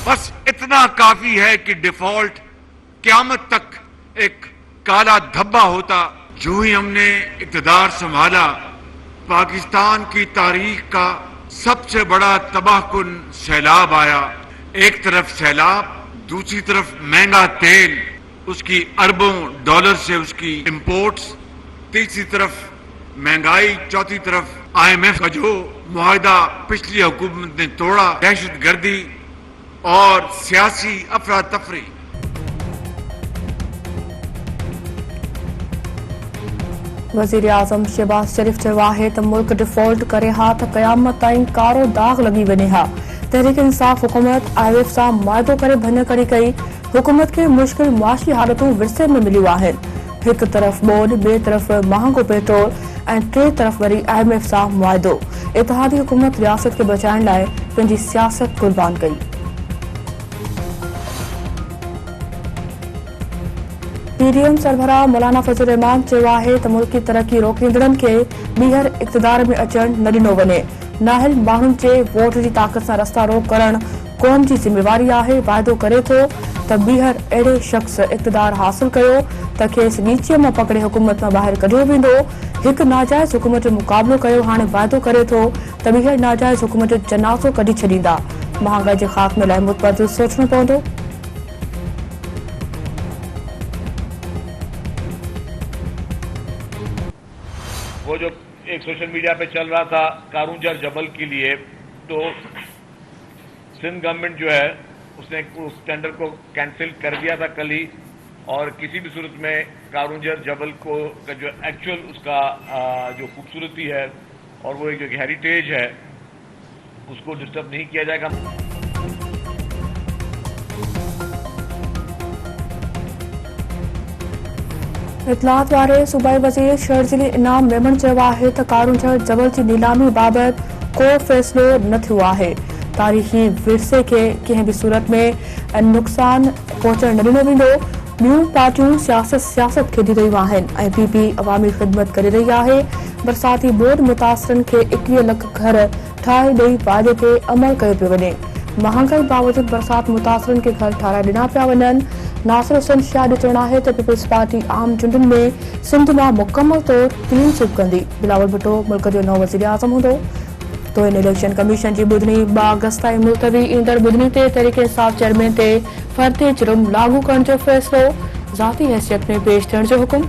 बस इतना काफी है कि डिफॉल्ट क़यामत तक एक काला धब्बा होता। जो ही हमने इक़्तिदार संभाला, पाकिस्तान की तारीख का सबसे बड़ा तबाहकुन सैलाब आया। एक तरफ सैलाब, दूसरी तरफ महंगा तेल, उसकी अरबों डॉलर से उसकी इंपोर्ट्स, तीसरी तरफ महंगाई, चौथी तरफ IMF का जो मुआहदा पिछली हुकूमत ने तोड़ा, दहशतगर्दी और सियासी अफरा तफरी। वज़ीर आज़म शहबाज शरीफ चयो आहे त मुल्क डिफॉल्ट करे हा त क़यामत ताईं कारो दाग़ लॻी वञे हा। तहरीक इंसाफ़ हुकूमत IMF सां मुआहिदो करे भञकड़ी कई। हुकूमत खे मुश्किल मुआशी हालतूं विरसे में मिलियूं आहिनि। हिक तरफ़ ॿोॾ, ॿिए तरफ़ महांगो पेट्रोल ऐं टे तरफ़ वरी IMF सां मुआहिदो। इत्तेहादी हुकूमत रियासत खे बचाइण लाइ पंहिंजी सियासत कुर्बान कई। PDM सरबराह मौलाना फजल रहमान चयो आहे त मुल्क की तरक्की रोकींदड़नि खे ॿीहर इक़्तिदार में अचण न ॾिनो वञे। नाहिल माण्हुनि जे वोट जी ताक़त सां रस्ता रोक करण क़ौम जी ज़िम्मेवारी आहे। वाइदो करे थो त ॿीहर अहिड़े शख़्स इक़्तिदार हासिल कयो त खेसि नीचीअ मां पकड़े हुकूमत मां ॿाहिरि कढियो वेंदो। हिकु नाजाइज़ हुकूमत जो मुक़ाबिलो कयो, हाणे वाइदो करे थो त ॿीहर नाजाइज़ हुकूमत जो जनाज़ो कढी छॾींदा। महांगाई जे ख़ात्मे लाइ मुतबदिल सोचणो पवंदो। वो जो एक सोशल मीडिया पे चल रहा था कारूंजर जबल के लिए, तो सिंध गवर्नमेंट जो है उसने उस टेंडर को कैंसिल कर दिया था कल ही, और किसी भी सूरत में कारूंजर जबल को का जो एक्चुअल उसका जो खूबसूरती है और वो एक जो हेरिटेज है उसको डिस्टर्ब नहीं किया जाएगा। इतलात वारे सूबाई वज़ीर शर्जील इनाम मेमन चयो आहे त कारूंजर जबल जी नीलामी बाबति को फ़ैसिलो न थियो आहे। तारीख़ी विरसे खे कंहिं बि सूरत में नुक़सान पहुचण न ॾिनो वेंदो। ॿियूं पार्टियूं सियासत खेॾी रहियूं आहिनि ऐं PP अवामी ख़िदमत करे रही आहे। बरसाती बोर्ड मुतासिरनि खे 21 लख घर ठाहे ॾेई वाइदे ते अमल कयो पियो वञे। महांगाई बावजूद बरसात मुतासिरनि खे घर ठाराए ॾिना पिया वञनि। नासिर हुसैन शाह जो चवणु आहे त पीपल्स पार्टी आम चूंडुनि में सिंध मां मुकमल तौर क्लीन स्वीप कंदी। बिलावल भुट्टो मुल्क जो नओं वज़ीर आज़म हूंदो। तो इन इलेक्शन कमीशन जी ॿुधणी 2 अगस्त ताईं मुलतवी। ईंदड़ ॿुधणी ते तहरीक इंसाफ़ चेयरमैन ते फ़र्दी जुर्म लागू करण जो फ़ैसिलो, ज़ाती हैसियत में पेश थियण जो हुकुम।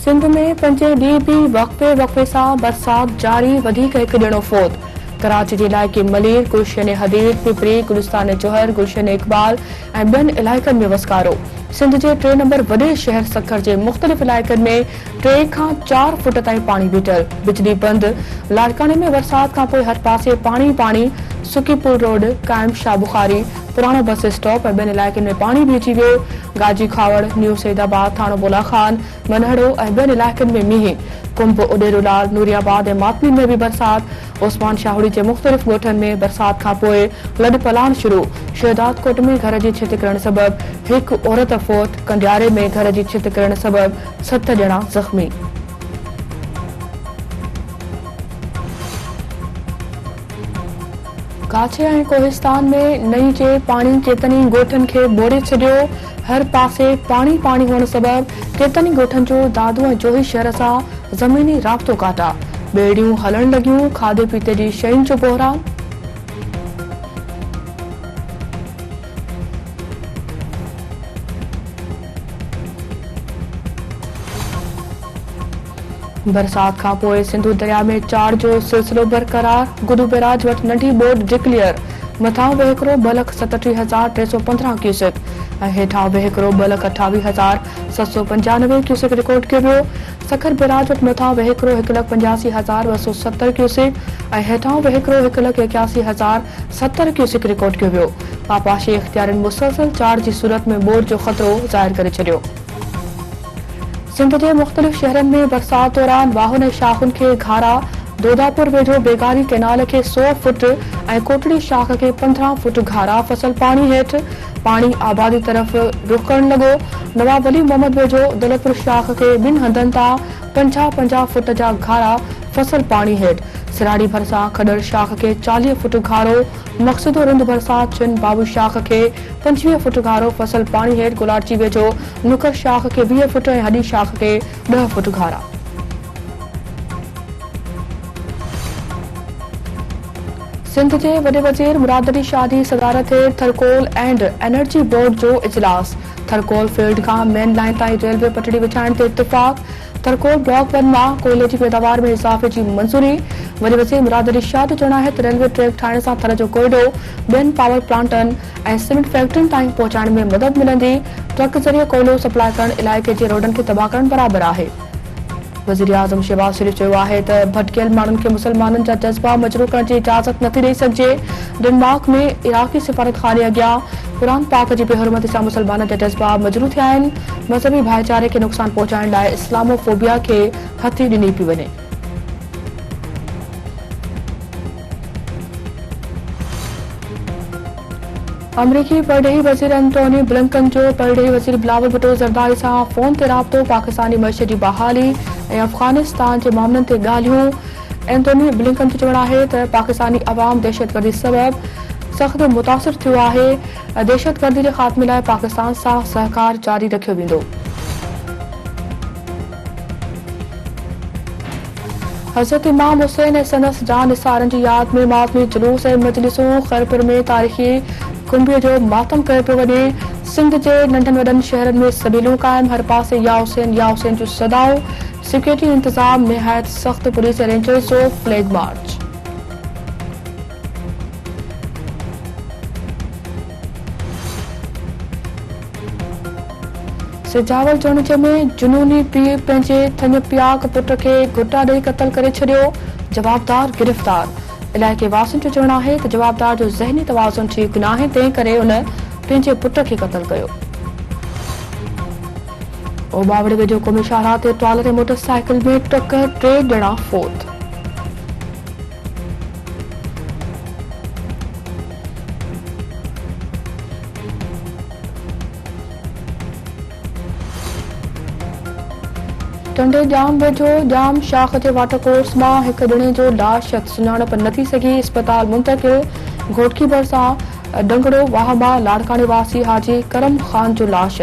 सिंध में 5 ॾींहं बि वक़्फ़े सां बरसात जारी, वधीक हिकु ॼणो फ़ौत। कराची जे इलाइक़े मलीर, गुलशन हदीद, पिपरी, गुलिस्तान जोहर, गुलशन इकबाल ऐं ॿियनि इलाइक़नि में वसकारो। सिंध जे 3 नंबर वॾे शहर सखर जे मुख़्तलिफ़ इलाइक़नि में 3 खां 4 फुट ताईं पाणी बीठल। बिजली बंदि। लाड़काने में बरसात खां पोइ हर पासे पाणी। सुकीपुर रोड, कायम शाह बुखारी, पुराणो बस स्टॉप ऐं ॿियनि इलाइक़नि में पाणी बीठी वियो। गाजी खावड़, न्यू सैदाबाद, थाणो बोला खान, मनहड़ो ऐं ॿियनि इलाइक़नि में मींहुं। कुंभ, उडेरोलाल, नूरियाबाद ऐं मातमी में बि बरसात। ओस्मान शाहुड़ी जे मुख़्तलिफ़ ॻोठनि में बरसात खां पोइ लॾ पलाण शुरू। शहदाद कोट में घर जी छित किरण सबबि 1 औरत फ़ौत। कंडियारे में घर जी छित किरण सबबि 7 ॼणा ज़ख़्मी। काछे ऐं कोहिस्तान में नई जे पाणी केतनी ॻोठनि खे ॿोड़े छॾियो। हर पासे पाणी हुअण सबबि केतनी ॻोठनि जो दादू ऐं जोही शहर सां ज़मीनी राब्तो काटा। ॿेड़ियूं हलण लॻियूं। खाधे पीते जी शयुनि जो बहिरान। बरसात खां पोइ सिंधु दरिया में चाड़ जो सिलसिलो बरक़रार। गुडू बैराज वटि नंढी ॿोॾ डिक्लेयर। मथां वहिकिरो 2,37,315 क्यूसेक ऐं हेठां वहिकिरो 2,28,795 क्यूसेक रिकॉर्ड कयो वियो। सखर बैराज वटि मथां वहिकिरो 1,85,270 क्यूसेक ऐं हेठां वहिकिरो 1,81,070 क्यूसेक रिकॉर्ड कयो वियो। पापाशी इख़्तियारनि मुसलसल चाड़ जी सूरत में ॿोॾ जो ख़तरो ज़ाहिर करे छॾियो। सिंध जे मुख़्तलिफ़ शहरनि में बरसात दौरान वाहुनि ऐं शाख़ुनि खे घारा। दोदापुर वेझो बेगारी कैनाल खे 100 फुट ऐं कोटड़ी शाख खे 15 फुट घारा। फसल पाणी हेठि। पाणी आबादी तरफ़ रुख करण लॻो। नवाब वली मोहम्मद वेझो दौलतपुर शाख खे 2 हंधनि तां 50-50 फुट जा घारा। फसल पाणी हेठि। सिराड़ी भरसा खडर शाख के 40 फुट घारो, मक़सदो रिंद भरसा चिन बाबू शाख के 25 फुट घारो, फसल पानी हेठ गुलारची वेझो नुकर शाख के 20 फुट ऐं हडी शाख के 10 फुट घारा। सिंध के वडे वजीर मुराद अली शाह जी सदारत हेठ थरकोल एंड एनर्जी बोर्ड जो इजलास। थरकोल फील्ड का मेन लाइन ताईं रेलवे पटड़ी विछाइण ते इत्तेफाक। थरकोल ब्लॉक 1 में कोयले की पैदावार में इजाफे की मंजूरी। वडे वजीर मुराद अली शाह जो चवण है त रेलवे ट्रैक ठाहिण सां थर जो कोयलो ॿियनि पावर प्लांटनि ऐं सीमेंट फैक्ट्रियुनि ताईं पहुचाइण में मदद मिलंदी। ट्रक ज़रिए कोयलो सप्लाई करण इलाइक़े जे रोडनि खे तबाह करण बराबर आहे। वज़ीर आज़म शहबाज शरीफ चयो आहे त भटकियल माण्हुनि खे मुसलमाननि जा जज़्बा मजरू करण जी इजाज़त नथी ॾेई सघिजे। डेनमार्क में इराक़ी सिफारतखाने अॻियां क़ुरान पाक जी बेहरमती सां मुसलमाननि जा जज़्बा मजरू थिया आहिनि। मज़हबी भाईचारे खे नुक़सान पहुचाइण लाइ इस्लामोफोबिया खे हथी ॾिनी पई वञे। अमरीकी परॾेही वज़ीर एंटोनी ब्लिंकन जो परॾेही वज़ीर बिलावल भुट्टो ज़रदारी सां फ़ोन ते राब्तो, पाकिस्तानी मईशत जी बहाली ऐं अफ़गानिस्तान जे मामलनि ते ॻाल्हियूं। एंटोनी ब्लिंकन जो चवणु आहे त पाकिस्तानी अवाम दहशतगर्दी सबबि सख़्त मुतासिर थियो आहे। दहशतगर्दी जे ख़ात्मे लाइ पाकिस्तान सां सहकार जारी रखियो वेंदो। हज़रत इमाम हुसैन ऐं संदसि जान निसारनि जी यादि में मातमी जुलूस ऐं मजलिसूं। खैरपुर में तारीख़ी कुंभे जो मातम कयो पियो वञे। सिंध जे नंढनि वॾनि शहरनि में सबीलूं क़ाइम, हर पासे या हुसैन जूं सदाऊं। सिक्योरिटी इंतज़ाम निहायत सख़्त, पुलिस ऐं रेंजर्स जो फ्लैग मार्च। सिजावल चोणिच में जुनूनी पीउ पंहिंजे थञ पियाक पुट खे घुटा ॾेई क़त्ल करे छॾियो, जवाबदार गिरफ़्तार। इलाइक़े वासियुनि जो चवणु आहे त जवाबदार जो ज़हनी तवाज़ुन ठीक न आहे, तंहिं करे उन पंहिंजे पुट खे क़त्ल कयो। ओबावड़े वेझो क़ौमी शाहराह ते ट्रॉलर ऐं मोटरसाइकिल में टक्कर, 3 ॼणा फौत। टंडे जाम वेझो जाम शाख जे वाटरकोर्स मां हिक ॼणे जो लाश सुञाणप नथी सघी, अस्पताल मुंतक़िल। घोटकी भरिसां डंगड़ो वाह मां लाड़काने वासी हाजी करम ख़ान जो लाश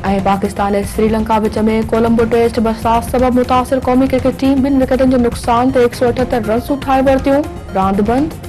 ऐं पाकिस्तान ऐं श्रीलंका विच में कोलंबो टेस्ट बरसात सबबि मुतासिर क़ौमी क्रिकेट टीम 2 विकेटनि जे नुक़सान ते 178 रन्सूं ठाहे वरितियूं। रांदि बंदि।